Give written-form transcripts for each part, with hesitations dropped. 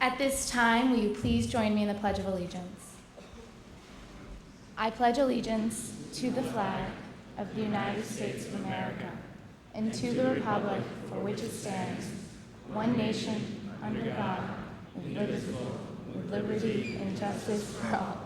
At this time, will you please join me in the Pledge of Allegiance? I pledge allegiance to the flag of the United States of America and to the republic for which it stands, one nation, under God, indivisible, with liberty and justice for all.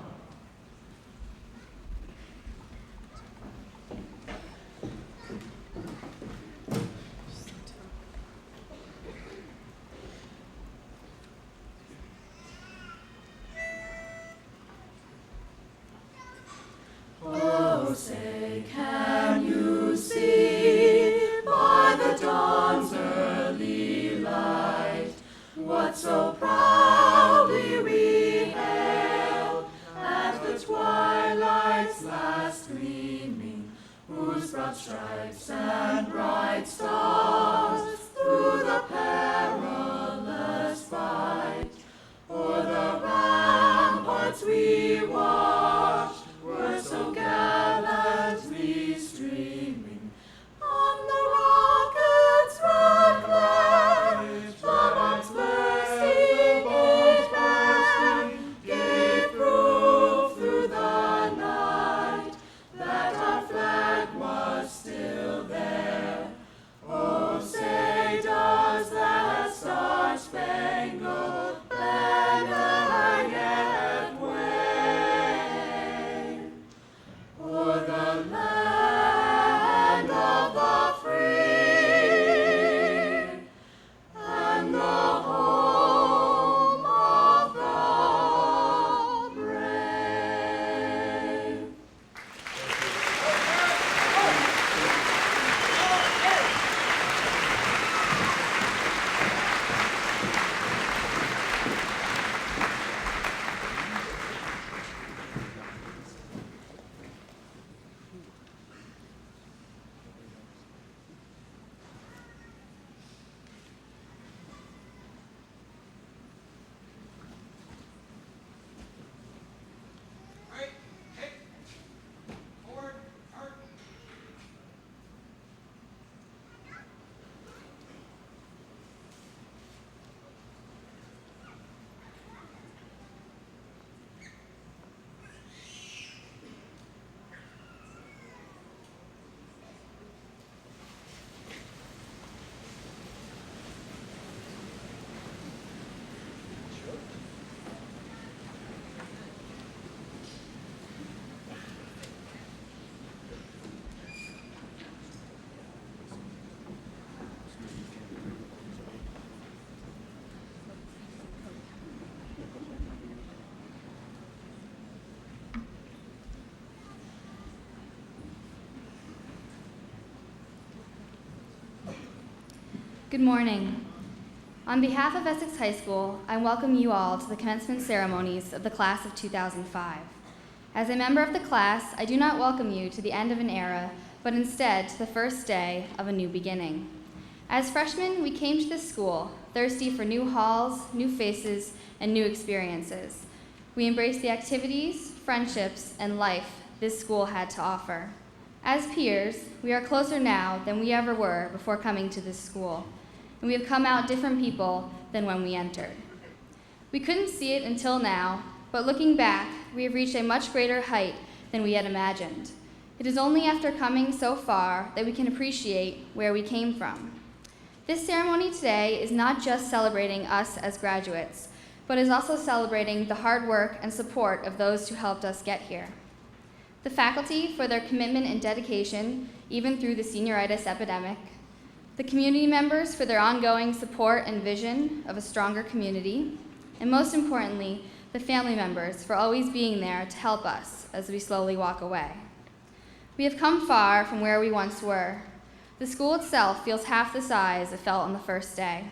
Oh, say, can you see by the dawn's early light what so proudly we hailed at the twilight's last gleaming, whose broad stripes and bright stars through the perilous fight o'er the ramparts we watched were so gallantly streaming on the rocket's red glare. The bombs bursting in air gave proof through the night that our flag was still there. Oh, say does that star-spangled banner yet wave o'er the land of the free and the home of the brave? Good morning. On behalf of Essex High School, I welcome you all to the commencement ceremonies of the class of 2005. As a member of the class, I do not welcome you to the end of an era, but instead to the first day of a new beginning. As freshmen, we came to this school thirsty for new halls, new faces, and new experiences. We embraced the activities, friendships, and life this school had to offer. As peers, we are closer now than we ever were before coming to this school, and we have come out different people than when we entered. We couldn't see it until now, but looking back, we have reached a much greater height than we had imagined. It is only after coming so far that we can appreciate where we came from. This ceremony today is not just celebrating us as graduates, but is also celebrating the hard work and support of those who helped us get here. The faculty for their commitment and dedication, even through the senioritis epidemic, the community members for their ongoing support and vision of a stronger community, and most importantly, the family members for always being there to help us as we slowly walk away. We have come far from where we once were. The school itself feels half the size it felt on the first day.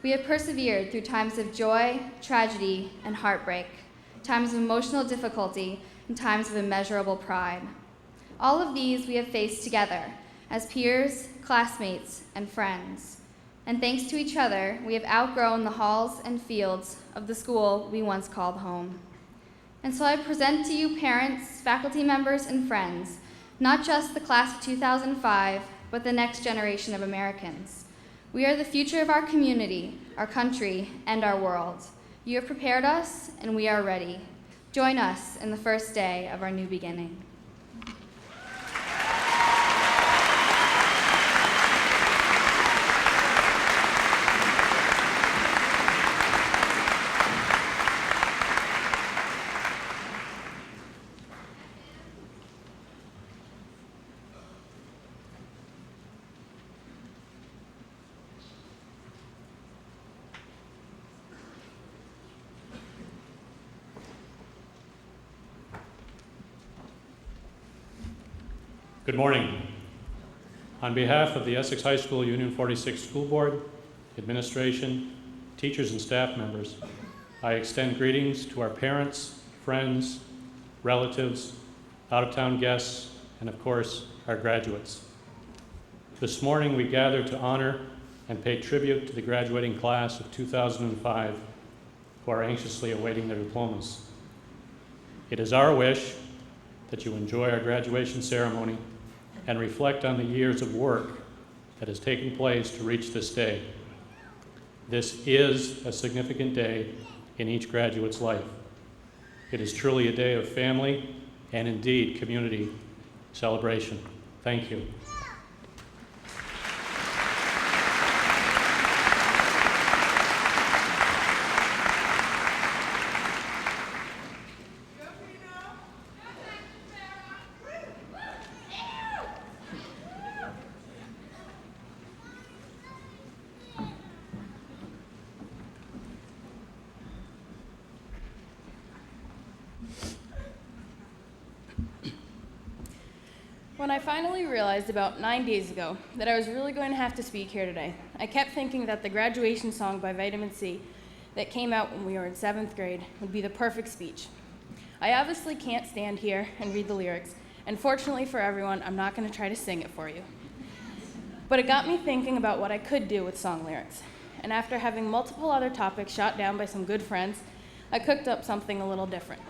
We have persevered through times of joy, tragedy, and heartbreak, times of emotional difficulty, and times of immeasurable pride. All of these we have faced together as peers, classmates, and friends. And thanks to each other, we have outgrown the halls and fields of the school we once called home. And so I present to you parents, faculty members, and friends, not just the class of 2005, but the next generation of Americans. We are the future of our community, our country, and our world. You have prepared us, and we are ready. Join us in the first day of our new beginning. Good morning. On behalf of the Essex High School Union 46 School Board, administration, teachers, and staff members, I extend greetings to our parents, friends, relatives, out-of-town guests, and of course, our graduates. This morning, we gather to honor and pay tribute to the graduating class of 2005 who are anxiously awaiting their diplomas. It is our wish that you enjoy our graduation ceremony and reflect on the years of work that has taken place to reach this day. This is a significant day in each graduate's life. It is truly a day of family and indeed community celebration. Thank you. When I finally realized about 9 days ago that I was really going to have to speak here today, I kept thinking that the graduation song by Vitamin C that came out when we were in 7th grade would be the perfect speech. I obviously can't stand here and read the lyrics, and fortunately for everyone, I'm not going to try to sing it for you. But it got me thinking about what I could do with song lyrics, and after having multiple other topics shot down by some good friends, I cooked up something a little different.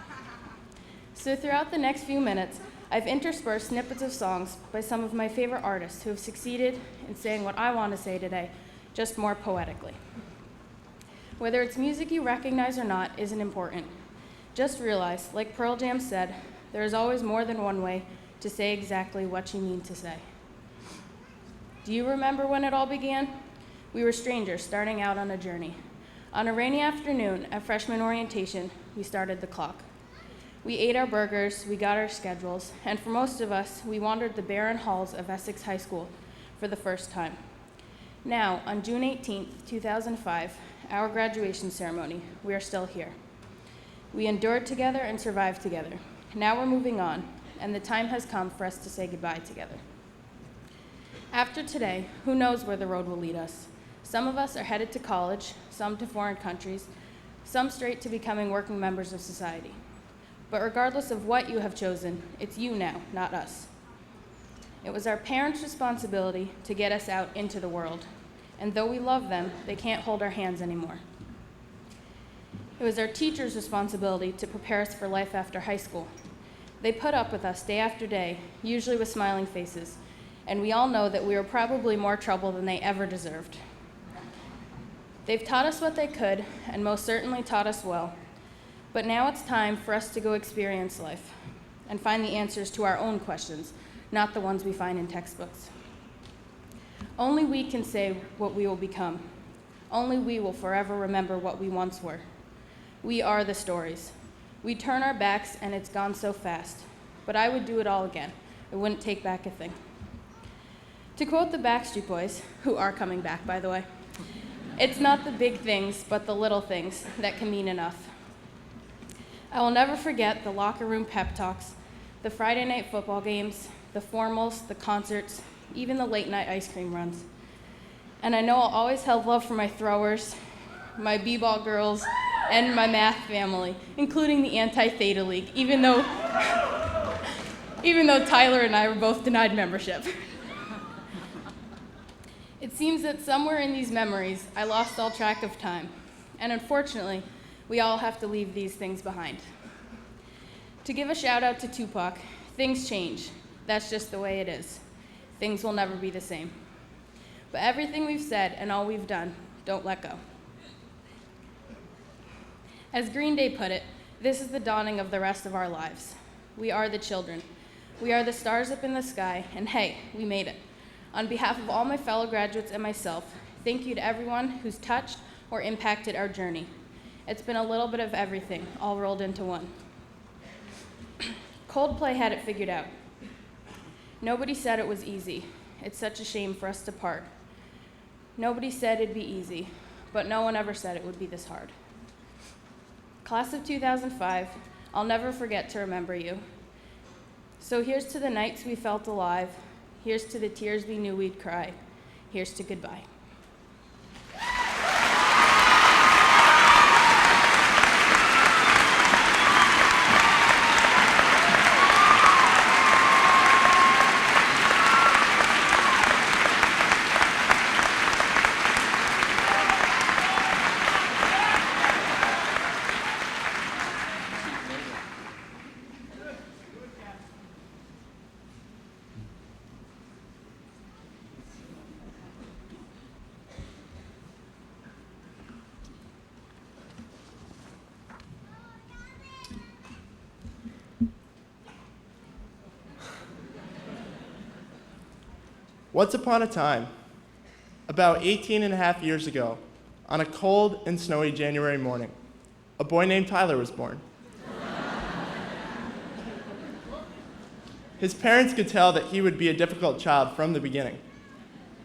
So throughout the next few minutes, I've interspersed snippets of songs by some of my favorite artists who have succeeded in saying what I want to say today, just more poetically. Whether it's music you recognize or not isn't important. Just realize, like Pearl Jam said, there is always more than one way to say exactly what you mean to say. Do you remember when it all began? We were strangers starting out on a journey. On a rainy afternoon at freshman orientation, we started the clock. We ate our burgers, we got our schedules, and for most of us, we wandered the barren halls of Essex High School for the first time. Now, on June 18th, 2005, our graduation ceremony, we are still here. We endured together and survived together. Now we're moving on, and the time has come for us to say goodbye together. After today, who knows where the road will lead us? Some of us are headed to college, some to foreign countries, some straight to becoming working members of society. But regardless of what you have chosen, it's you now, not us. It was our parents' responsibility to get us out into the world, and though we love them, they can't hold our hands anymore. It was our teachers' responsibility to prepare us for life after high school. They put up with us day after day, usually with smiling faces, and we all know that we were probably more trouble than they ever deserved. They've taught us what they could, and most certainly taught us well. But now it's time for us to go experience life and find the answers to our own questions, not the ones we find in textbooks. Only we can say what we will become. Only we will forever remember what we once were. We are the stories. We turn our backs and it's gone so fast, but I would do it all again. I wouldn't take back a thing. To quote the Backstreet Boys, who are coming back, by the way, it's not the big things, but the little things that can mean enough. I will never forget the locker room pep talks, the Friday night football games, the formals, the concerts, even the late night ice cream runs. And I know I'll always have love for my throwers, my b-ball girls, and my math family, including the Anti-Theta League, even though Tyler and I were both denied membership. It seems that somewhere in these memories, I lost all track of time. And unfortunately, we all have to leave these things behind. To give a shout out to Tupac, things change. That's just the way it is. Things will never be the same. But everything we've said and all we've done, don't let go. As Green Day put it, this is the dawning of the rest of our lives. We are the children. We are the stars up in the sky, and hey, we made it. On behalf of all my fellow graduates and myself, thank you to everyone who's touched or impacted our journey. It's been a little bit of everything, all rolled into one. Coldplay had it figured out. Nobody said it was easy. It's such a shame for us to part. Nobody said it'd be easy, but no one ever said it would be this hard. Class of 2005, I'll never forget to remember you. So here's to the nights we felt alive. Here's to the tears we knew we'd cry. Here's to goodbye. Once upon a time, about 18 and a half years ago, on a cold and snowy January morning, a boy named Tyler was born. His parents could tell that he would be a difficult child from the beginning,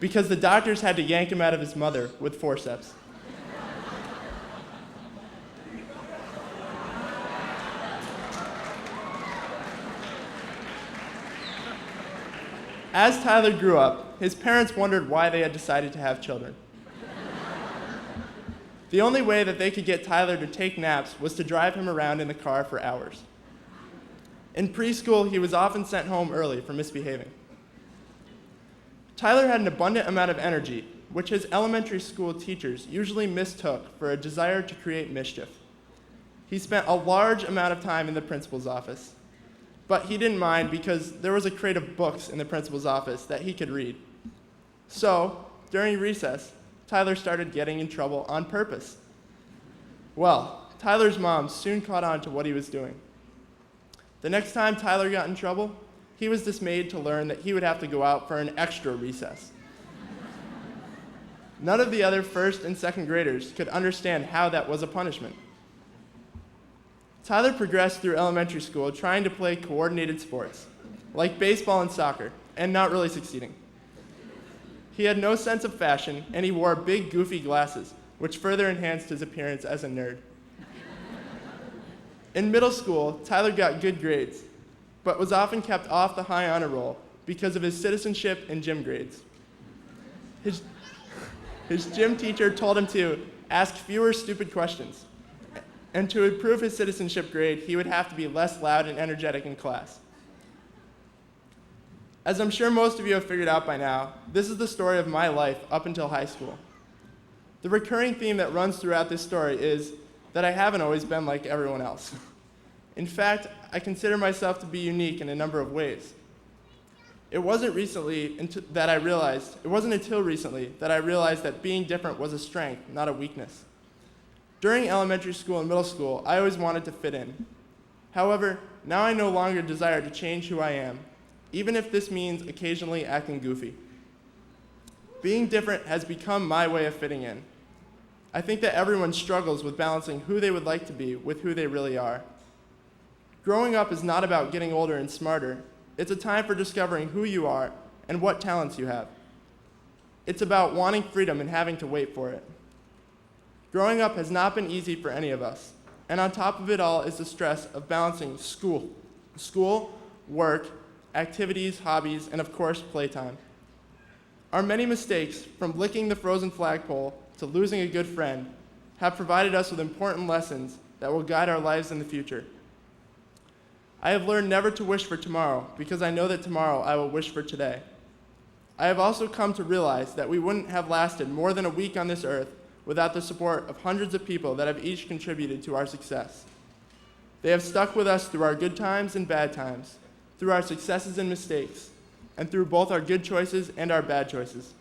because the doctors had to yank him out of his mother with forceps. As Tyler grew up, his parents wondered why they had decided to have children. The only way that they could get Tyler to take naps was to drive him around in the car for hours. In preschool, he was often sent home early for misbehaving. Tyler had an abundant amount of energy, which his elementary school teachers usually mistook for a desire to create mischief. He spent a large amount of time in the principal's office, but he didn't mind because there was a crate of books in the principal's office that he could read. So, during recess, Tyler started getting in trouble on purpose. Well, Tyler's mom soon caught on to what he was doing. The next time Tyler got in trouble, he was dismayed to learn that he would have to go out for an extra recess. None of the other first and second graders could understand how that was a punishment. Tyler progressed through elementary school trying to play coordinated sports, like baseball and soccer, and not really succeeding. He had no sense of fashion, and he wore big, goofy glasses, which further enhanced his appearance as a nerd. In middle school, Tyler got good grades, but was often kept off the high honor roll because of his citizenship and gym grades. His gym teacher told him to ask fewer stupid questions, and to improve his citizenship grade, he would have to be less loud and energetic in class. As I'm sure most of you have figured out by now, this is the story of my life up until high school. The recurring theme that runs throughout this story is that I haven't always been like everyone else. In fact, I consider myself to be unique in a number of ways. It wasn't until recently that I realized that being different was a strength, not a weakness. During elementary school and middle school, I always wanted to fit in. However, now I no longer desire to change who I am, even if this means occasionally acting goofy. Being different has become my way of fitting in. I think that everyone struggles with balancing who they would like to be with who they really are. Growing up is not about getting older and smarter. It's a time for discovering who you are and what talents you have. It's about wanting freedom and having to wait for it. Growing up has not been easy for any of us, and on top of it all is the stress of balancing school, work, activities, hobbies, and of course, playtime. Our many mistakes, from licking the frozen flagpole to losing a good friend, have provided us with important lessons that will guide our lives in the future. I have learned never to wish for tomorrow because I know that tomorrow I will wish for today. I have also come to realize that we wouldn't have lasted more than a week on this earth without the support of hundreds of people that have each contributed to our success. They have stuck with us through our good times and bad times, through our successes and mistakes, and through both our good choices and our bad choices.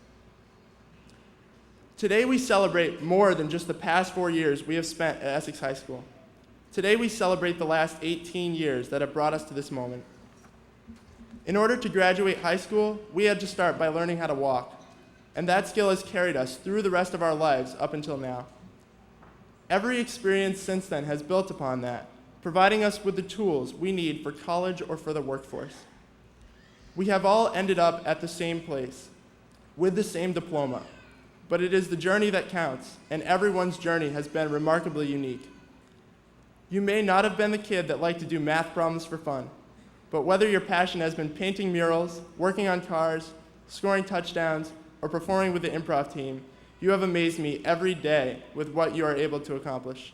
Today we celebrate more than just the past 4 years we have spent at Essex High School. Today we celebrate the last 18 years that have brought us to this moment. In order to graduate high school, we had to start by learning how to walk, and that skill has carried us through the rest of our lives up until now. Every experience since then has built upon that, providing us with the tools we need for college or for the workforce. We have all ended up at the same place, with the same diploma, but it is the journey that counts, and everyone's journey has been remarkably unique. You may not have been the kid that liked to do math problems for fun, but whether your passion has been painting murals, working on cars, scoring touchdowns, or performing with the improv team, you have amazed me every day with what you are able to accomplish.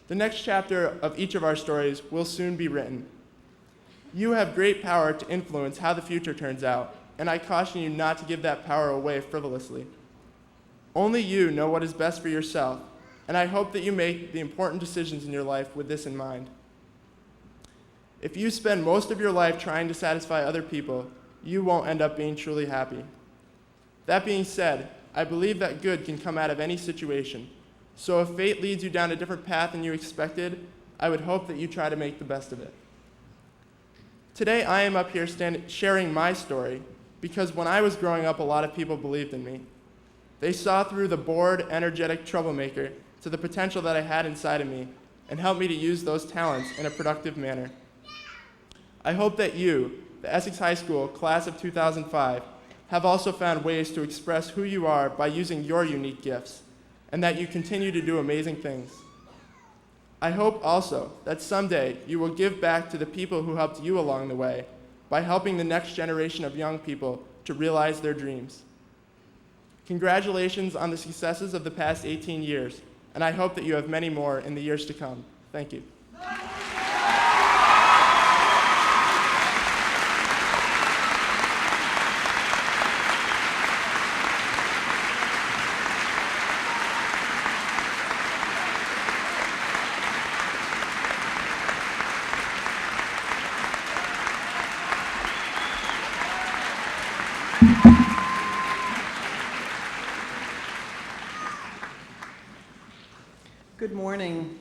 The next chapter of each of our stories will soon be written. You have great power to influence how the future turns out, and I caution you not to give that power away frivolously. Only you know what is best for yourself, and I hope that you make the important decisions in your life with this in mind. If you spend most of your life trying to satisfy other people, you won't end up being truly happy. That being said, I believe that good can come out of any situation. So if fate leads you down a different path than you expected, I would hope that you try to make the best of it. Today I am up here sharing my story because when I was growing up, a lot of people believed in me. They saw through the bored, energetic troublemaker to the potential that I had inside of me and helped me to use those talents in a productive manner. I hope that you, the Essex High School class of 2005, have also found ways to express who you are by using your unique gifts, and that you continue to do amazing things. I hope also that someday you will give back to the people who helped you along the way by helping the next generation of young people to realize their dreams. Congratulations on the successes of the past 18 years, and I hope that you have many more in the years to come. Thank you. Good morning.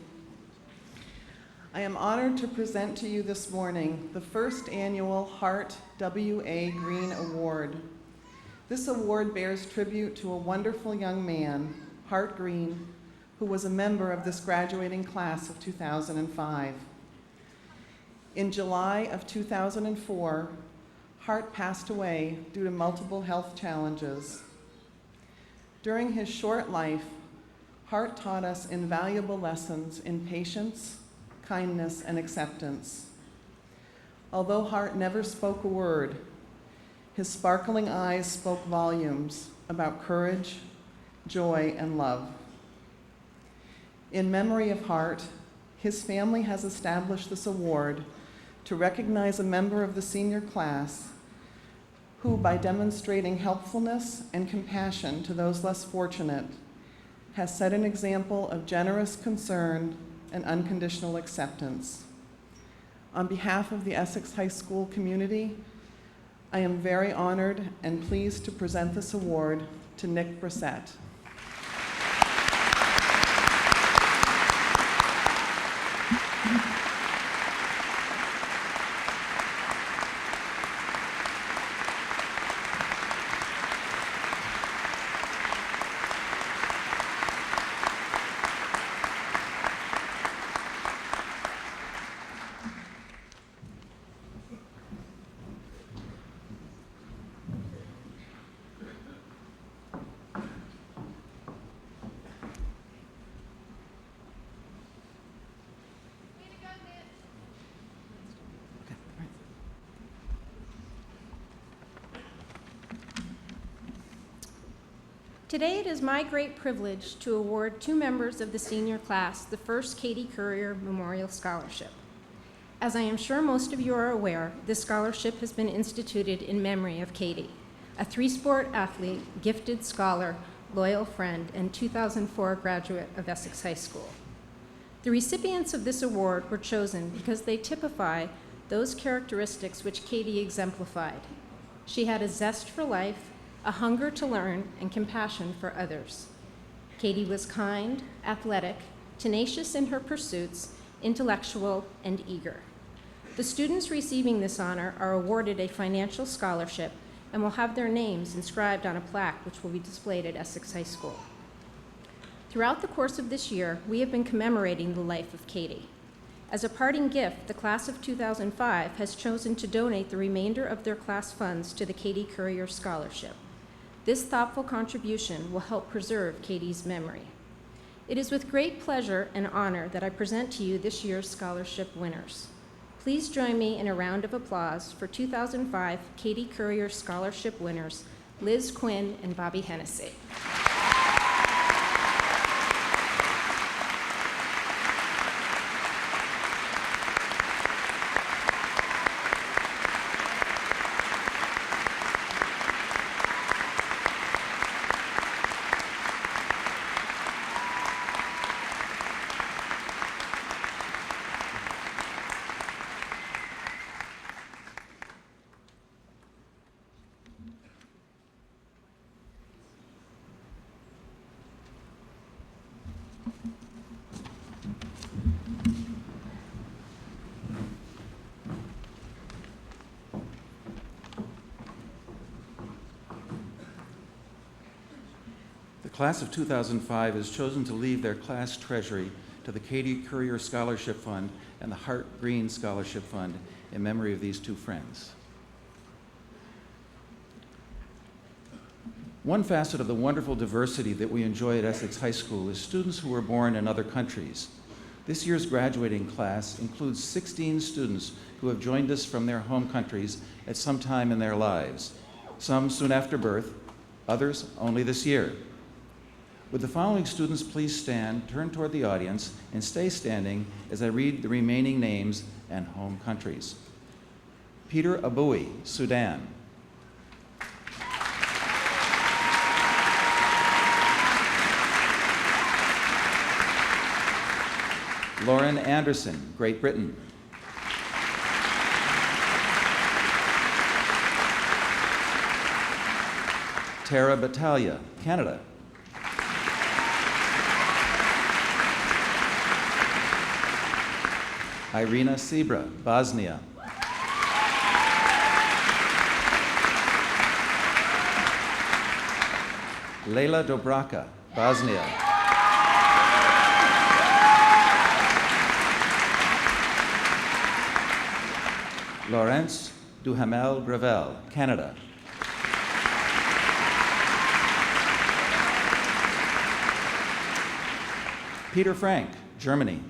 I am honored to present to you this morning the first annual Hart W.A. Green Award. This award bears tribute to a wonderful young man, Hart Green, who was a member of this graduating class of 2005. In July of 2004, Hart passed away due to multiple health challenges. During his short life, Hart taught us invaluable lessons in patience, kindness, and acceptance. Although Hart never spoke a word, his sparkling eyes spoke volumes about courage, joy, and love. In memory of Hart, his family has established this award to recognize a member of the senior class who, by demonstrating helpfulness and compassion to those less fortunate, has set an example of generous concern and unconditional acceptance. On behalf of the Essex High School community, I am very honored and pleased to present this award to Nick Brissett. Today it is my great privilege to award two members of the senior class the first Katie Courier Memorial Scholarship. As I am sure most of you are aware, this scholarship has been instituted in memory of Katie, a three-sport athlete, gifted scholar, loyal friend, and 2004 graduate of Essex High School. The recipients of this award were chosen because they typify those characteristics which Katie exemplified. She had a zest for life, a hunger to learn, and compassion for others. Katie was kind, athletic, tenacious in her pursuits, intellectual, and eager. The students receiving this honor are awarded a financial scholarship and will have their names inscribed on a plaque which will be displayed at Essex High School. Throughout the course of this year, we have been commemorating the life of Katie. As a parting gift, the class of 2005 has chosen to donate the remainder of their class funds to the Katie Courier Scholarship. This thoughtful contribution will help preserve Katie's memory. It is with great pleasure and honor that I present to you this year's scholarship winners. Please join me in a round of applause for 2005 Katie Courier Scholarship winners, Liz Quinn and Bobby Hennessy. The class of 2005 has chosen to leave their class treasury to the Katie Courier Scholarship Fund and the Hart Green Scholarship Fund in memory of these two friends. One facet of the wonderful diversity that we enjoy at Essex High School is students who were born in other countries. This year's graduating class includes 16 students who have joined us from their home countries at some time in their lives, some soon after birth, others only this year. Would the following students please stand, turn toward the audience, and stay standing as I read the remaining names and home countries. Peter Abui, Sudan. Lauren Anderson, Great Britain. Tara Battaglia, Canada. Irina Sibra, Bosnia. Leila Dobraka, Bosnia. Laurence Duhamel Gravel, Canada. Peter Frank, Germany.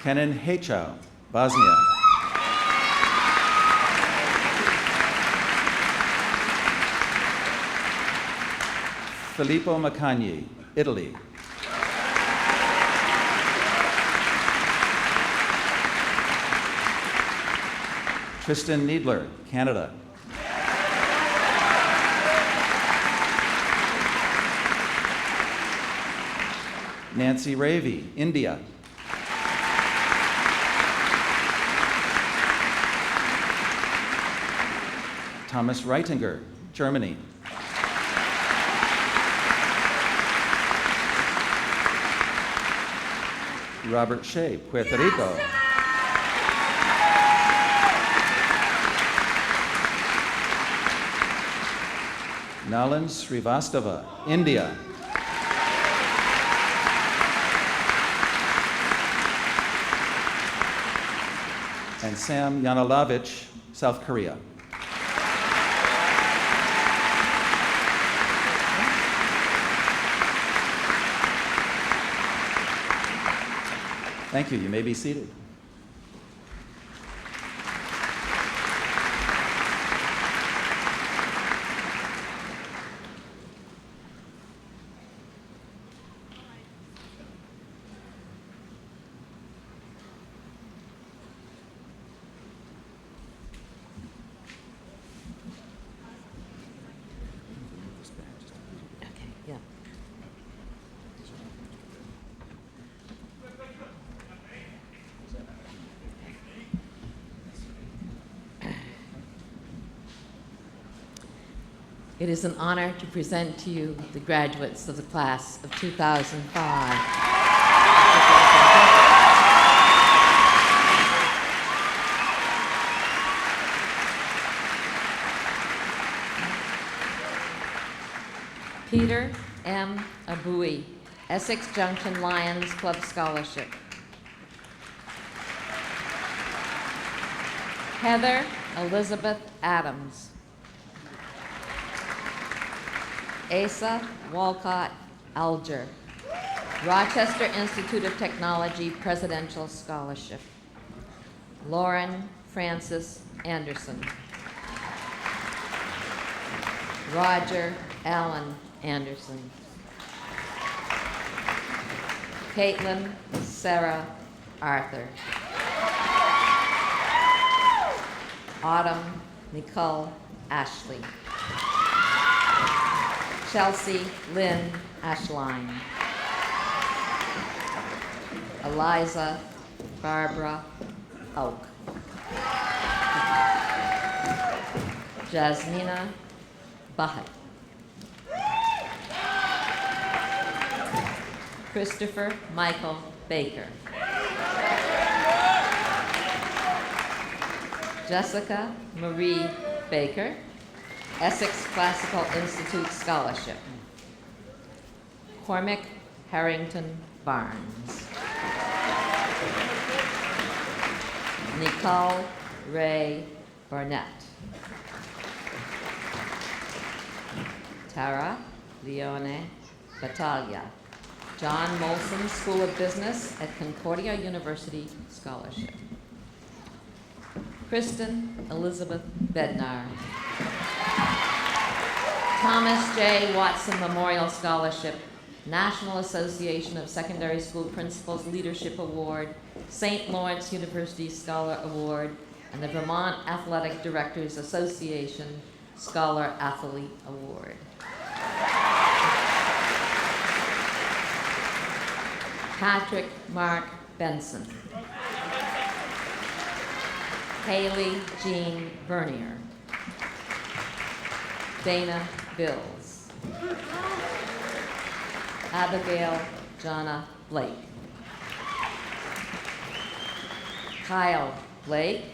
Kenan Hechau, Bosnia. Filippo Macagni, Italy. Tristan Needler, Canada. Nancy Ravi, India. Thomas Reitinger, Germany. Robert Shea, Puerto Rico. Nalan Srivastava, India. And Sam Yanalovich, South Korea. Thank you. You may be seated. It is an honor to present to you the graduates of the class of 2005. Peter M. Abui, Essex Junction Lions Club Scholarship. Heather Elizabeth Adams. Asa Walcott Alger, Rochester Institute of Technology Presidential Scholarship. Lauren Francis Anderson. Roger Allen Anderson. Caitlin Sarah Arthur. Autumn Nicole Ashley. Chelsea Lynn Ashline. Eliza Barbara Oak. Jasmina Buhat. Christopher Michael Baker. Jessica Marie Baker, Essex Classical Institute Scholarship. Cormac Harrington Barnes. Nicole Ray Barnett. Tara Leone Battaglia, John Molson School of Business at Concordia University Scholarship. Kristen Elizabeth Bednar. Thomas J. Watson Memorial Scholarship, National Association of Secondary School Principals Leadership Award, St. Lawrence University Scholar Award, and the Vermont Athletic Directors Association Scholar Athlete Award. Patrick Mark Benson. Haley Jean Bernier. Dana Bills. Abigail Jonna Blake. Kyle Blake,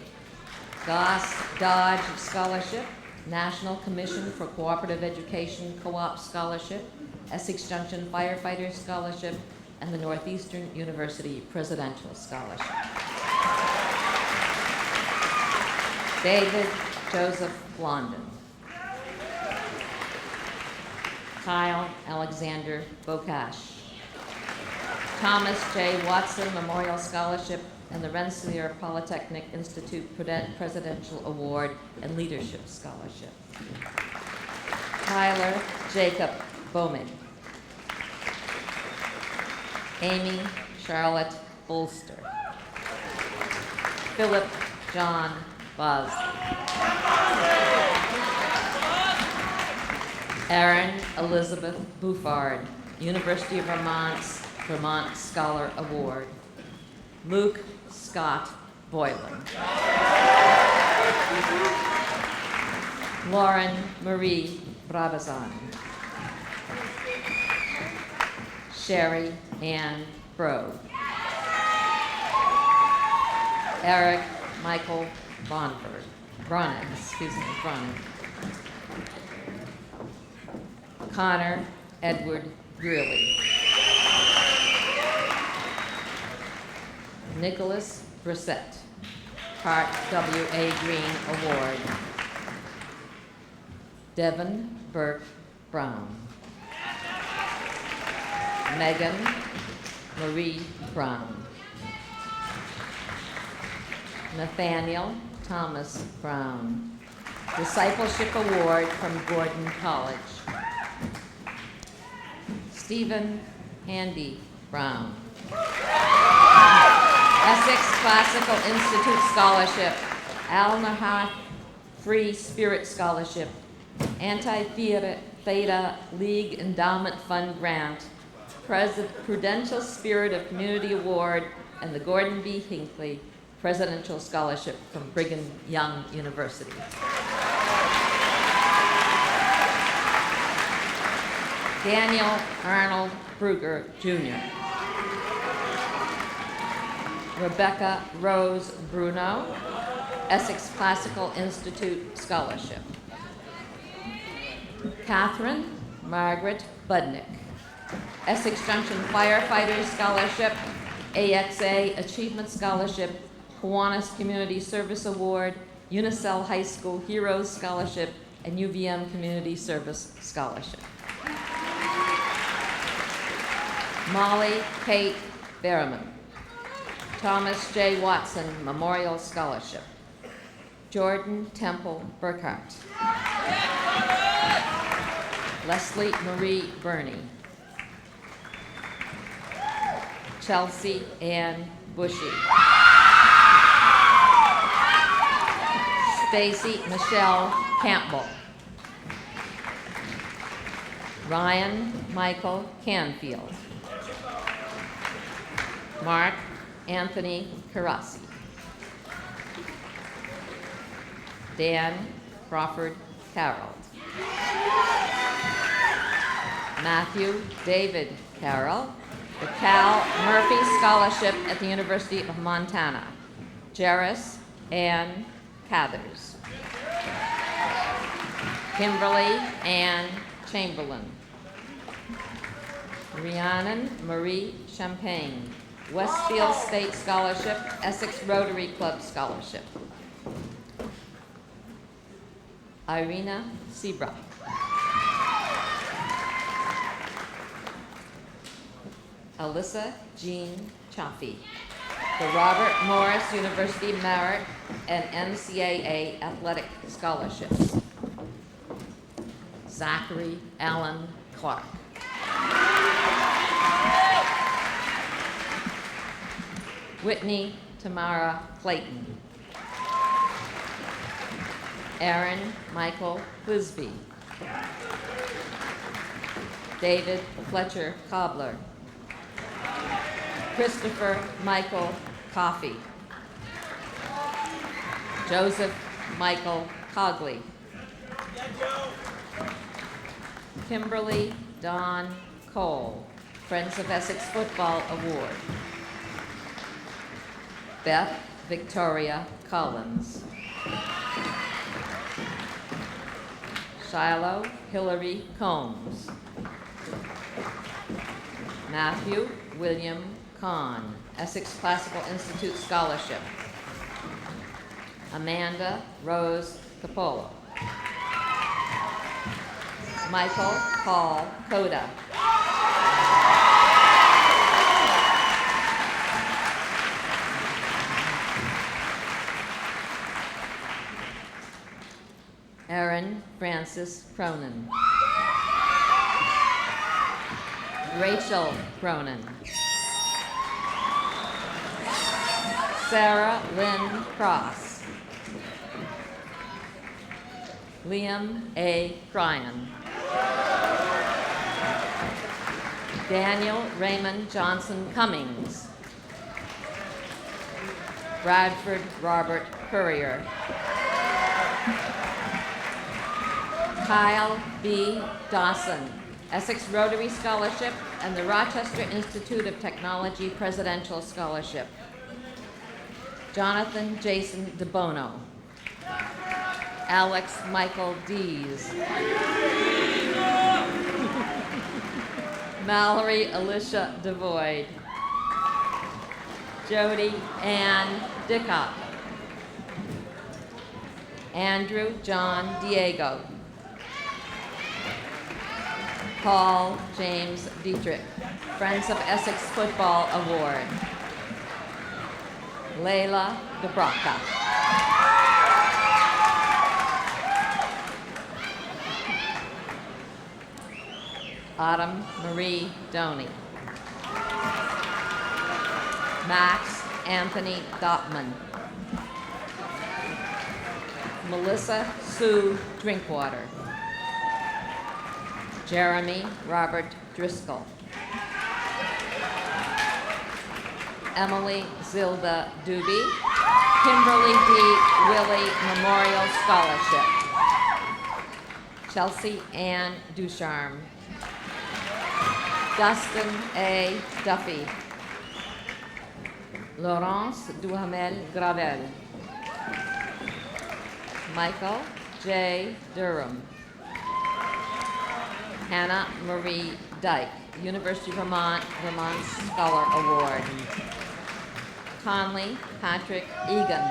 Goss Dodge Scholarship, National Commission for Cooperative Education Co-op Scholarship, Essex Junction Firefighter Scholarship, and the Northeastern University Presidential Scholarship. David Joseph Blondin. Kyle Alexander Bokash. Thomas J. Watson Memorial Scholarship and the Rensselaer Polytechnic Institute Presidential Award and Leadership Scholarship. Tyler Jacob Bowman. Amy Charlotte Bolster. Philip John Bosley. Erin Elizabeth Buffard, University of Vermont's Vermont Scholar Award. Luke Scott Boylan. Lauren Marie Brabazon. Sherry Ann Brogue. Eric Michael Bronig. Connor Edward Greeley. Nicholas Brissett, Part W.A. Green Award. Devin Burke Brown. Megan Marie Brown. Nathaniel Thomas Brown, Discipleship Award from Gordon College. Stephen Handy Brown. Essex Classical Institute Scholarship, Al Nahath Free Spirit Scholarship, Anti-Theta League Endowment Fund Grant, Prudential Spirit of Community Award, and the Gordon B. Hinckley Presidential Scholarship from Brigham Young University. Daniel Arnold Brugger, Jr. Rebecca Rose Bruno, Essex Classical Institute Scholarship. Catherine Margaret Budnick, Essex Junction Firefighters Scholarship, AXA Achievement Scholarship, Kiwanis Community Service Award, Unicel High School Heroes Scholarship, and UVM Community Service Scholarship. Molly Kate Berriman, Thomas J. Watson Memorial Scholarship. Jordan Temple Burkhart. Leslie Marie Burney. Chelsea Ann Bushy. Stacy Michelle Campbell. Ryan Michael Canfield. Mark Anthony Carassi. Dan Crawford Carroll. Matthew David Carroll, the Cal Murphy Scholarship at the University of Montana. Jairus Ann Cathers. Kimberly Ann Chamberlain. Rhiannon Marie Champagne, Westfield State Scholarship, Essex Rotary Club Scholarship. Irina Seabrook. Alyssa Jean Chaffee, the Robert Morris University Merit and NCAA Athletic Scholarships. Zachary Allen Clark. Whitney Tamara Clayton. Aaron Michael Clisby. David Fletcher Cobbler. Christopher Michael Coffey. Joseph Michael Cogley. Kimberly Dawn Cole, Friends of Essex Football Award. Beth Victoria Collins. Shiloh Hillary Combs. Matthew William Kahn, Essex Classical Institute Scholarship. Amanda Rose Capolo. Michael Paul Coda. Erin Francis Cronin. Rachel Cronin. Sarah Lynn Cross. Liam A. Cryan. Daniel Raymond Johnson Cummings. Bradford Robert Courier. Kyle B. Dawson, Essex Rotary Scholarship and the Rochester Institute of Technology Presidential Scholarship. Jonathan Jason DeBono. Alex Michael Dees. Mallory Alicia Devoid. Jody Ann Dickop. Andrew John Diego. Paul James Dietrich, Friends of Essex Football Award. Layla DeBrocca. Autumn Marie Doney. Max Anthony Gottman. Melissa Sue Drinkwater. Jeremy Robert Driscoll. Emily Zilda Doobie, Kimberly D. Willie Memorial Scholarship. Chelsea Ann Ducharme. Dustin A. Duffy. Laurence Duhamel Gravel. Michael J. Durham. Hannah Marie Dyke, University of Vermont Scholar Award. Conley Patrick Egan.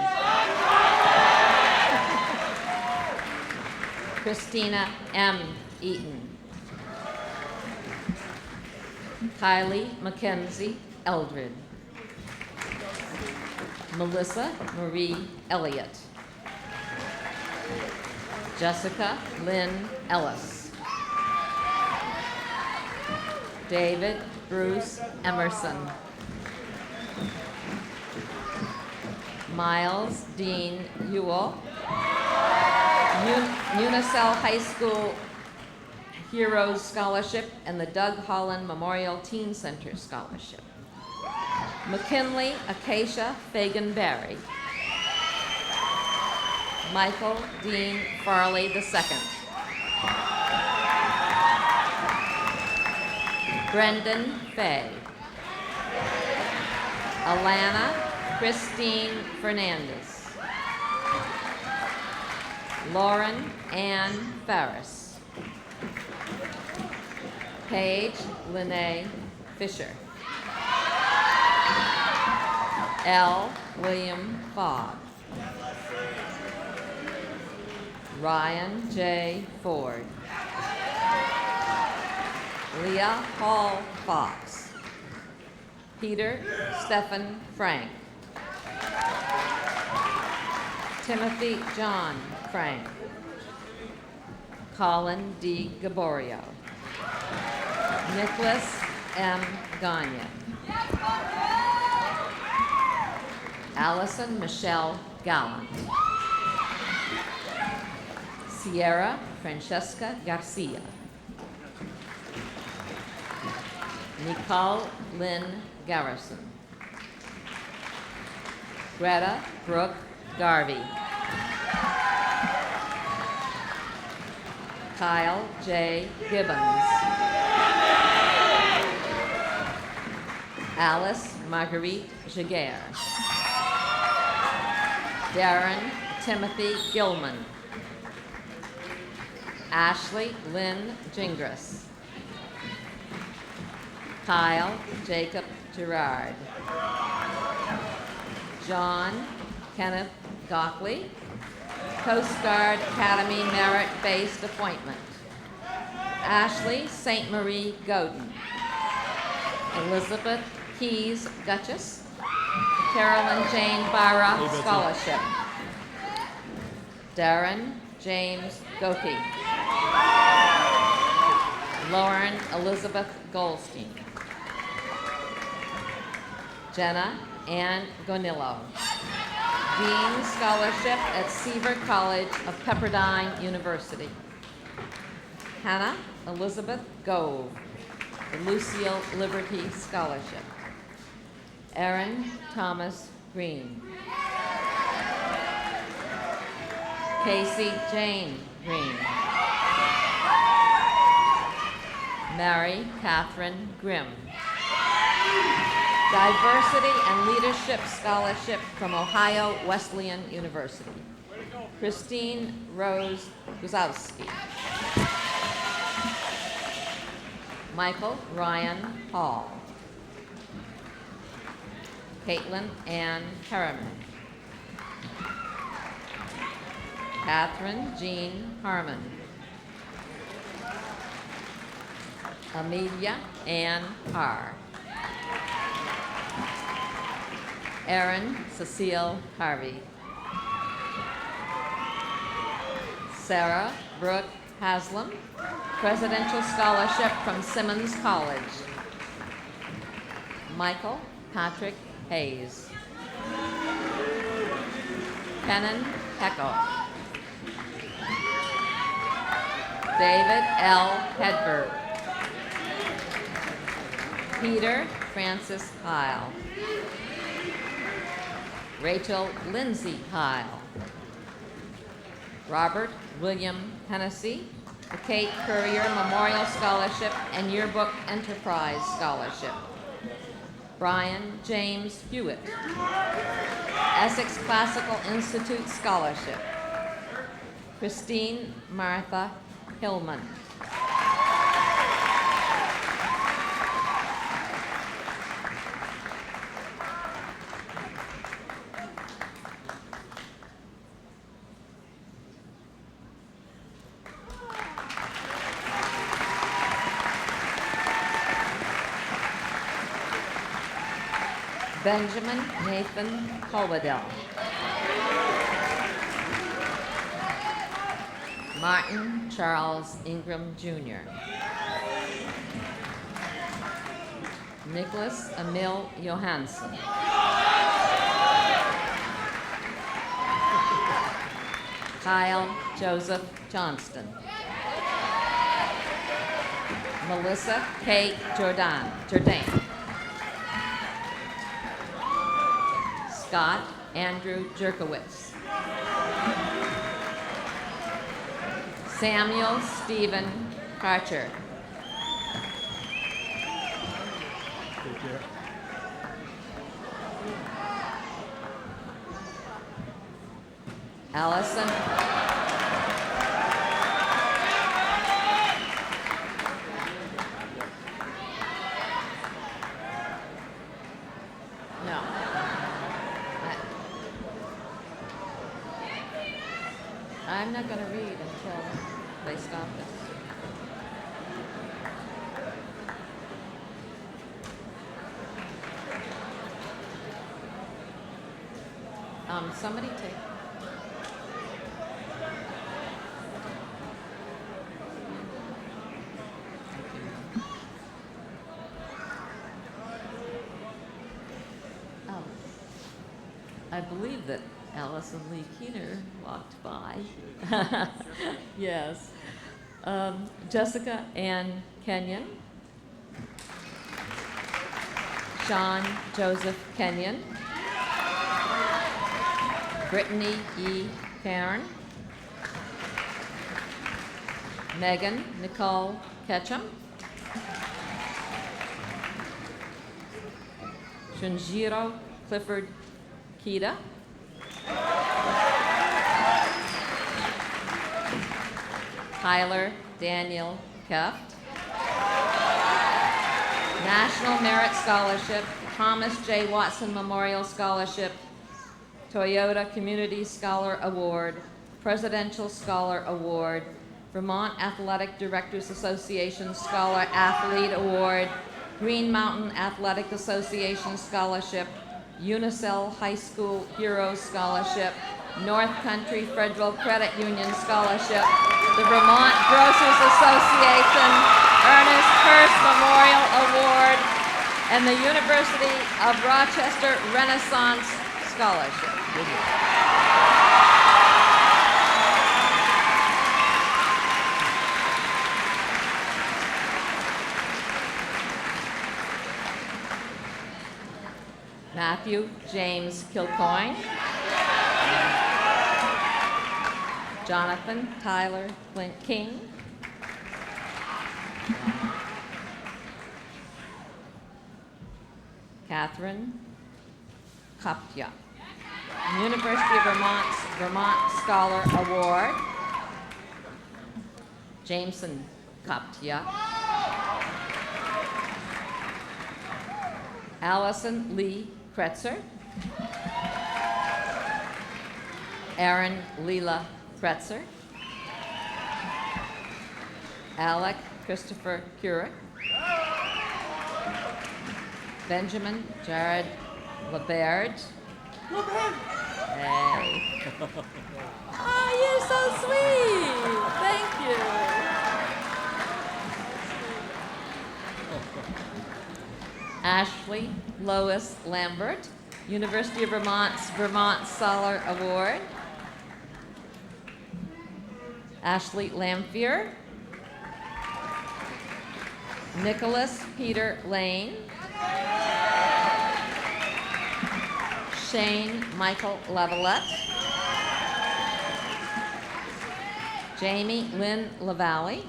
Christina M. Eaton. Kylie Mackenzie Eldred. Melissa Marie Elliott. Jessica Lynn Ellis. David Bruce Emerson. Miles Dean Ewell. Unicel High School Heroes Scholarship and the Doug Holland Memorial Teen Center Scholarship. McKinley Acacia Fagan Barry. Michael Dean Farley II. Brendan Fay. Alana Christine Fernandez. Lauren Ann Farris. Paige Lene Fisher. L. William Fogg. Ryan J. Ford. Leah Hall Fox. Peter Stephen Frank. Timothy John Frank. Colin D. Gaborio. Nicholas M. Gagne. Allison Michelle Gallant. Sierra Francesca Garcia. Nicole Lynn Garrison. Greta Brooke Garvey. Kyle J. Gibbons. Alice Marguerite Jaguar. Darren Timothy Gilman. Ashley Lynn Gingras. Kyle Jacob Gerard. John Kenneth Gockley, Coast Guard Academy merit-based appointment. Ashley St. Marie Godin. Elizabeth Keys Gutchess, Carolyn Jane Barra Scholarship. Darren James Goki. Lauren Elizabeth Goldstein. Jenna Ann Gonillo. Dean Scholarship at Seaver College of Pepperdine University. Hannah Elizabeth Gove, the Lucille Liberty Scholarship. Aaron Thomas Green. Casey Jane Green. Mary Catherine Grimm. Diversity and Leadership Scholarship from Ohio Wesleyan University. Christine Rose Guzowski. Michael Ryan Hall. Caitlin Ann Harriman. Catherine Jean Harmon. Amelia Ann Carr. Erin Cecile Harvey. Sarah Brooke Haslam, Presidential Scholarship from Simmons College. Michael Patrick Hayes. Kenan Heckel. David L. Hedberg. Peter Francis Heil. Rachel Lindsay Heil. Robert William Hennessy, the Kate Courier Memorial Scholarship and Yearbook Enterprise Scholarship. Brian James Hewitt, Essex Classical Institute Scholarship. Christine Martha Hillman. Benjamin Nathan Colwadell. Martin Charles Ingram, Jr. Nicholas Emil Johansson. Kyle Joseph Johnston. Melissa Kate Jourdain. Scott Andrew Jerkowitz. Samuel Stephen Karcher. Allison No. I'm not going to read until they stop this. Somebody take. Oh, I believe that Allison Lee Keener walked by. Yes. Jessica Ann Kenyon. Sean Joseph Kenyon. Brittany E. Cairn. Megan Nicole Ketchum. Shunjiro Clifford Kida. Tyler Daniel Keft. National Merit Scholarship, Thomas J. Watson Memorial Scholarship, Toyota Community Scholar Award, Presidential Scholar Award, Vermont Athletic Directors Association Scholar Athlete Award, Green Mountain Athletic Association Scholarship, Unicel High School Heroes Scholarship, North Country Federal Credit Union Scholarship, the Vermont Grocers Association Ernest Hurst Memorial Award, and the University of Rochester Renaissance Scholarship. Matthew James Kilcoyne. Jonathan Tyler Flint King. Catherine Koptia. University of Vermont's Vermont Scholar Award. Jameson Koptia. Allison Lee Kretzer. Aaron Leela Kretzer. Alec Christopher Curick. Benjamin Jared LeBaird. Hey. Oh, you're so sweet. Thank you. Ashley Lois Lambert, University of Vermont's Vermont Scholar Award. Ashley Lamphere. Nicholas Peter Lane. Shane Michael Lavalette. Jamie Lynn LaValle,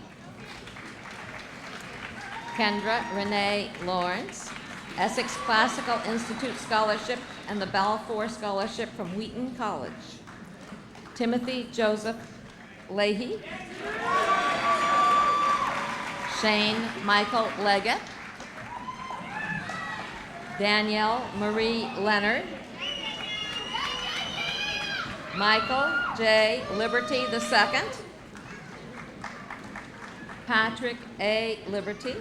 Kendra Renee Lawrence, Essex Classical Institute Scholarship and the Balfour Scholarship from Wheaton College. Timothy Joseph Leahy, Shane Michael Leggett, Danielle Marie Leonard, Michael J. Liberty II, Patrick A. Liberty,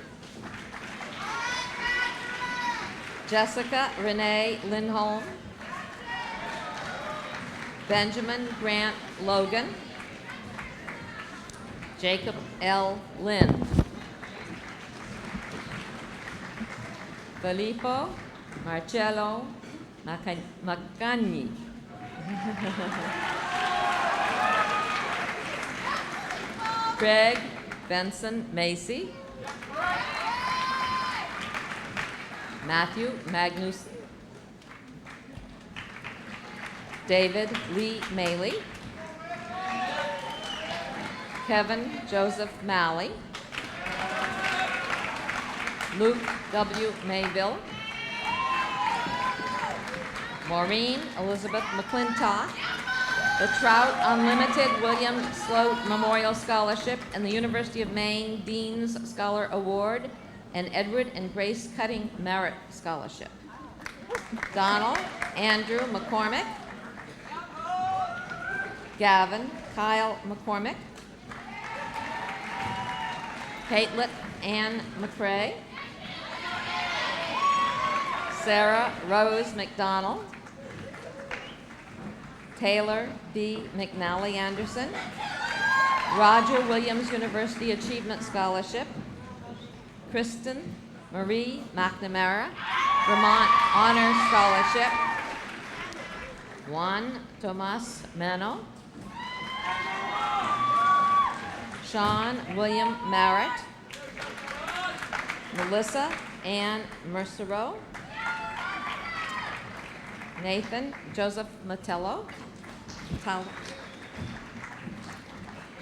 Jessica Renee Lindholm, Benjamin Grant Logan, Jacob L. Lynn, Filippo Marcello Macagni, Craig Benson Macy, Matthew Magnus, David Lee Maley, Kevin Joseph Malley, Luke W. Mayville, Maureen Elizabeth McClintock, the Trout Unlimited William Sloat Memorial Scholarship and the University of Maine Dean's Scholar Award, and Edward and Grace Cutting Merit Scholarship. Donald Andrew McCormick, Gavin Kyle McCormick, Caitlin Ann McCrae, Sarah Rose McDonald, Taylor B. McNally Anderson, Roger Williams University Achievement Scholarship, Kristen Marie McNamara, Vermont Honor Scholarship, Juan Tomas Mano, Sean William Merritt, Melissa Ann Mercereau, Nathan Joseph Matello,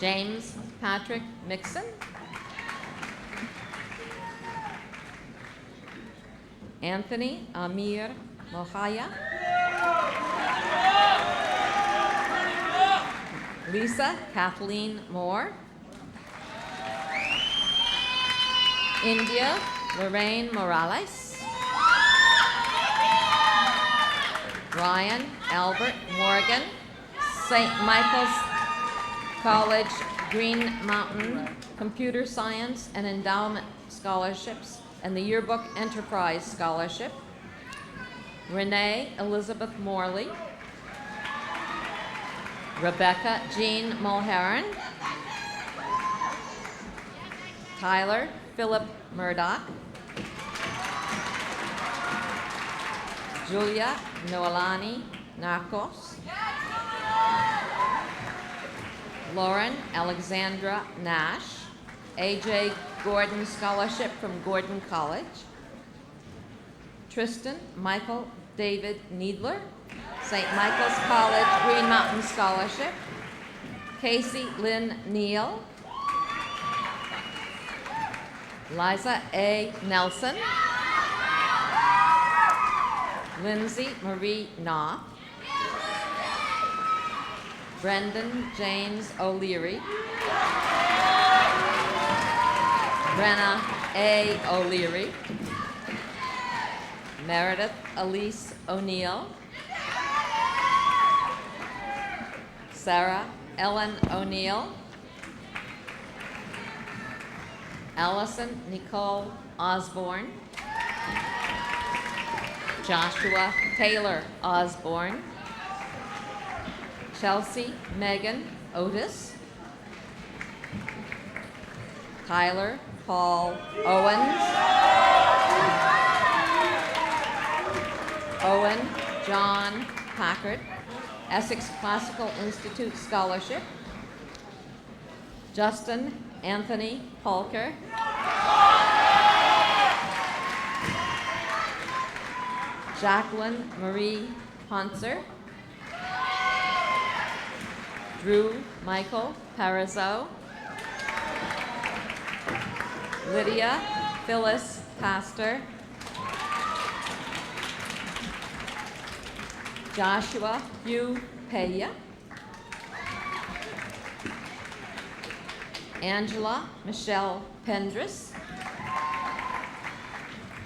James Patrick Mixon, Anthony Amir Mohaya, Lisa Kathleen Moore, India Lorraine Morales, Ryan Albert Morgan, St. Michael's College Green Mountain Computer Science and Endowment Scholarships and the Yearbook Enterprise Scholarship, Renee Elizabeth Morley, Rebecca Jean Mulheron, Tyler Philip Murdoch, Julia Noelani Narcos, Lauren Alexandra Nash, A.J. Gordon Scholarship from Gordon College, Tristan Michael David Needler, St. Michael's College Green Mountain Scholarship, Casey Lynn Neal, Liza A. Nelson, Lindsay Marie Knopf, Brendan James O'Leary, Brenna A. O'Leary, Meredith Elise O'Neill, Sarah Ellen O'Neill, Allison Nicole Osborne, Joshua Taylor Osborne, Chelsea Megan Otis, Tyler Paul Owens, Owen John Packard, Essex Classical Institute Scholarship, Justin Anthony Polker, Jacqueline Marie Ponser, Drew Michael Parizeau, Lydia Phyllis Pastor, Joshua Hugh Peya, Angela Michelle Pendris,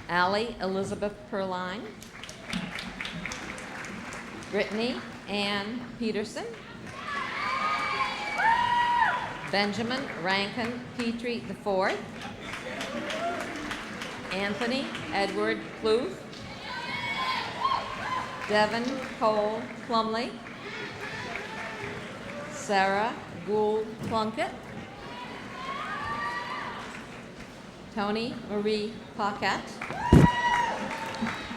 Allie Elizabeth Perline, Brittany Ann Peterson, Benjamin Rankin Petrie IV, Anthony Edward Plouffe, Devin Cole Plumley, Sarah Gould Plunkett, Tony Marie Paquette,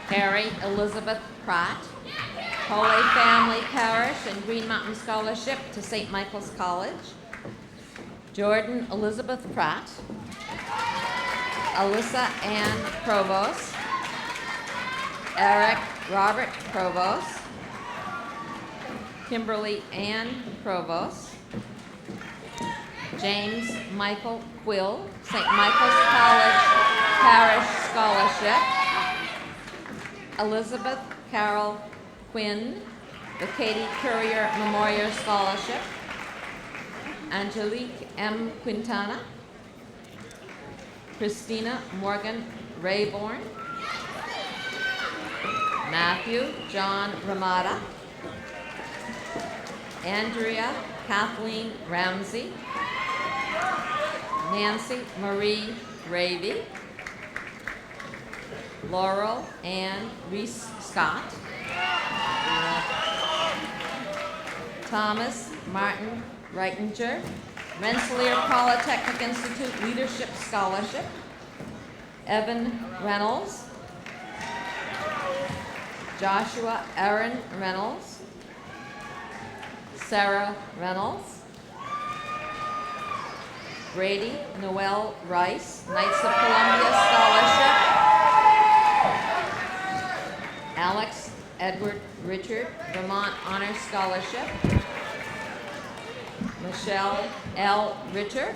Harry Elizabeth Pratt, Holy Family Parish and Green Mountain Scholarship to St. Michael's College, Jordan Elizabeth Pratt, Alyssa Ann Provost, Eric Robert Provost, Kimberly Ann Provost, James Michael Quill, St. Michael's College Parish Scholarship, Elizabeth Carol Quinn, the Katie Courier Memorial Scholarship, Angelique M. Quintana, Christina Morgan Rayborn, Matthew John Ramada, Andrea Kathleen Ramsey, Nancy Marie Ravy, Laurel Ann Reese Scott, Thomas Martin Reitinger, Rensselaer Polytechnic Institute Leadership Scholarship, Evan Reynolds, Joshua Aaron Reynolds, Sarah Reynolds, Brady Noel Rice, Knights of Columbia Scholarship, Alex Edward Richard, Vermont Honor Scholarship, Michelle L. Ritter,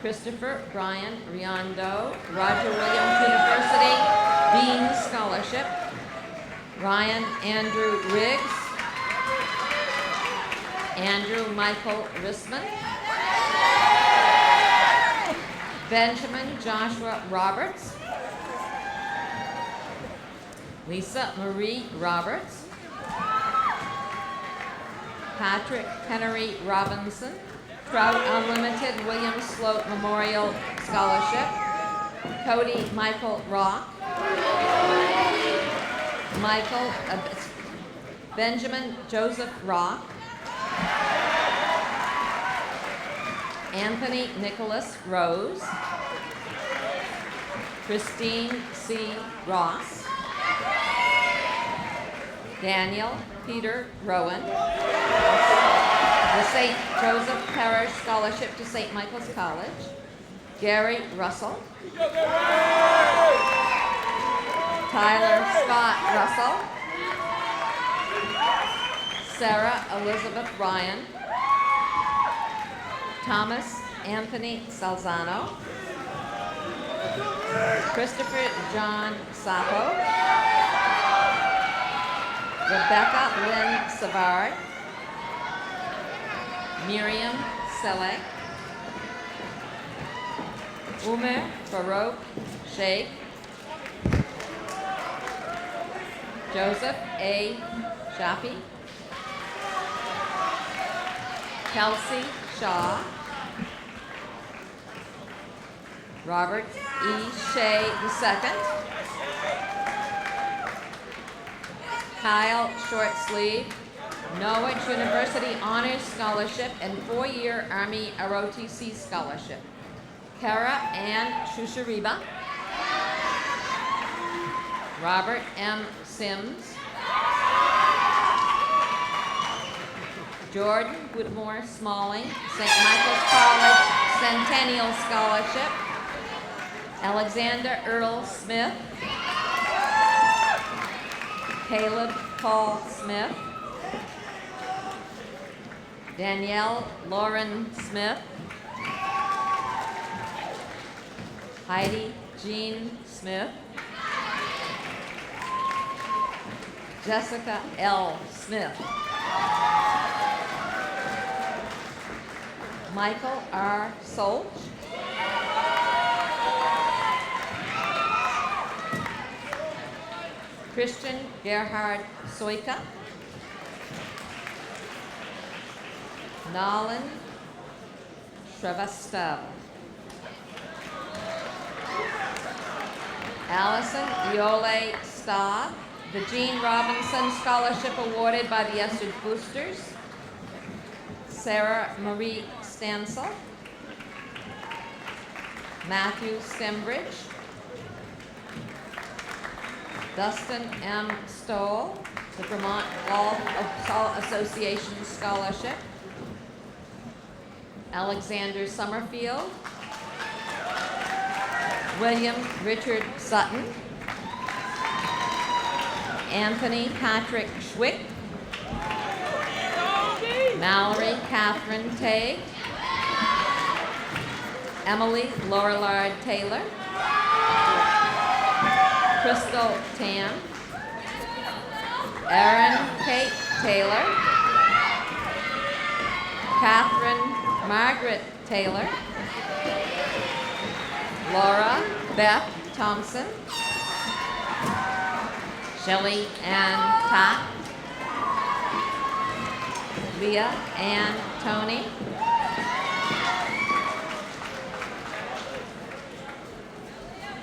Christopher Brian Riondo, Roger Williams University Dean Scholarship, Ryan Andrew Riggs, Andrew Michael Rissman, Benjamin Joshua Roberts, Lisa Marie Roberts, Patrick Henry Robinson, Trout Unlimited William Sloat Memorial Scholarship, Cody Michael Rock, Benjamin Joseph Rock, Anthony Nicholas Rose, Christine C. Ross, Daniel Peter Rowan, the St. Joseph Parish Scholarship to St. Michael's College, Gary Russell, Tyler Scott Russell, Sarah Elizabeth Ryan, Thomas Anthony Salzano, Christopher John Sapo, Rebecca Lynn Savard, Miriam Selek, Umer Farouk Sheikh, Joseph A. Shafi, Kelsey Shaw, Robert E. Shea II, Kyle Shortsleeve, Norwich University Honors Scholarship and 4-year Army ROTC Scholarship, Kara Ann Shushariba, Robert M. Sims, Jordan Whitmore Smalling, St. Michael's College Centennial Scholarship, Alexander Earl Smith, Caleb Paul Smith, Danielle Lauren Smith. Heidi Jean Smith. Jessica L. Smith. Michael R. Solch. Christian Gerhard Soika. Nolan Shrivastava. Allison Iole Staub. The Jean Robinson Scholarship awarded by the Estridge Boosters. Sarah Marie Stansel. Matthew Stembridge. Dustin M. Stoll, the Vermont Golf Association Scholarship. Alexander Summerfield. William Richard Sutton. Anthony Patrick Schwick. Mallory Catherine Tay. Emily Lorillard Taylor. Crystal Tam. Erin Kate Taylor. Catherine Margaret Taylor. Laura Beth Thompson. Shelley Ann Tapp. Leah Ann Tony.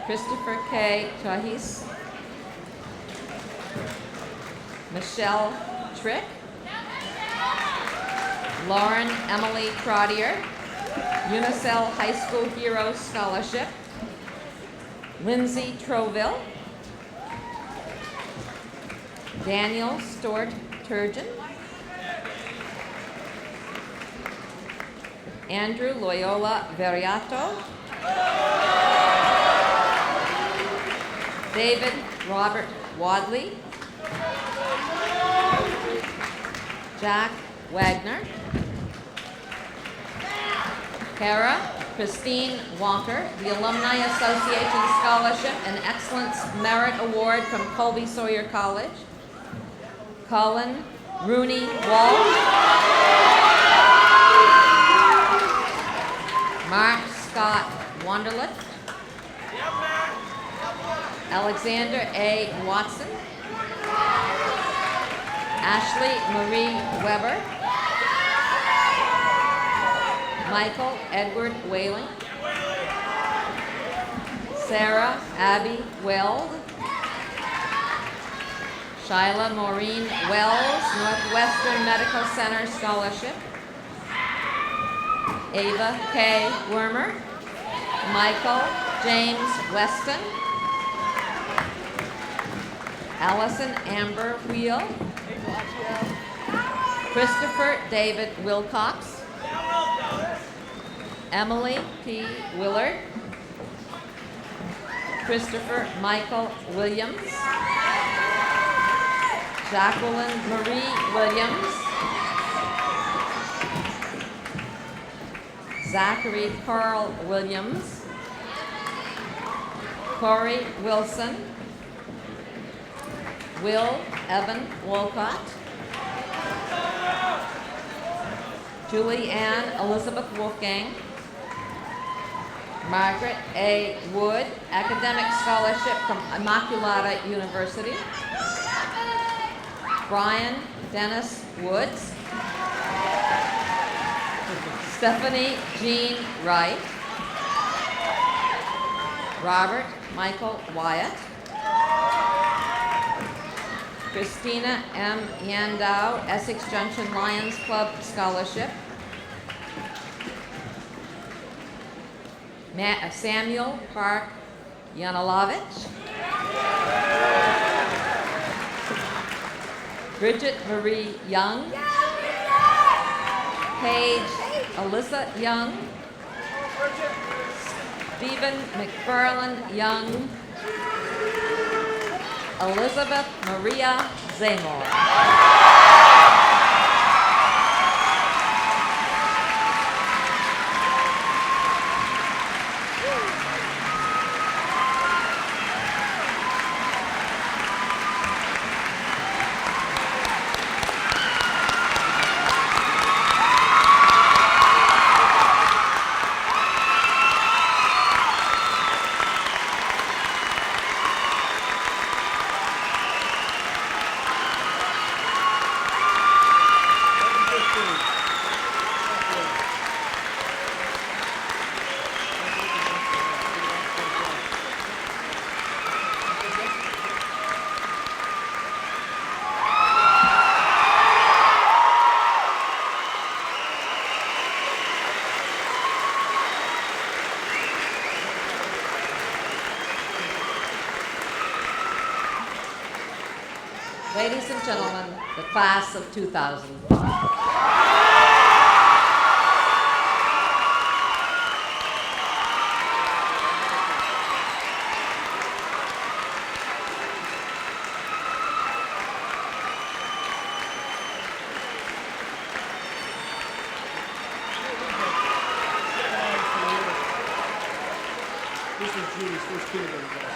Christopher K. Trahis. Michelle Trick. Lauren Emily Trottier, Unicel High School Hero Scholarship. Lindsay Troville. Daniel Stewart Turgeon. Andrew Loyola Veriato. David Robert Wadley. Jack Wagner. Kara Christine Walker, the Alumni Association Scholarship and Excellence Merit Award from Colby Sawyer College. Colin Rooney Walsh. Mark Scott Wonderlich. Alexander A. Watson. Ashley Marie Weber. Michael Edward Whaling. Sarah Abby Weld. Shyla Maureen Wells, Northwestern Medical Center Scholarship. Ava K. Wormer. Michael James Weston. Allison Amber Wheel. Christopher David Wilcox. Emily P. Willard. Christopher Michael Williams. Jacqueline Marie Williams. Zachary Carl Williams. Corey Wilson. Will Evan Wolcott. Julie Ann Elizabeth Wolfgang. Margaret A. Wood, Academic Scholarship from Immaculata University. Brian Dennis Woods. Stephanie Jean Wright. Robert Michael Wyatt. Christina M. Yandau, Essex Junction Lions Club Scholarship. Samuel Park Yanalovich. Bridget Marie Young. Paige Alyssa Young. Stephen McFarland Young. Elizabeth Maria Zamor. Ladies and gentlemen, the class of 2005. This is Julie's first kindergarten class.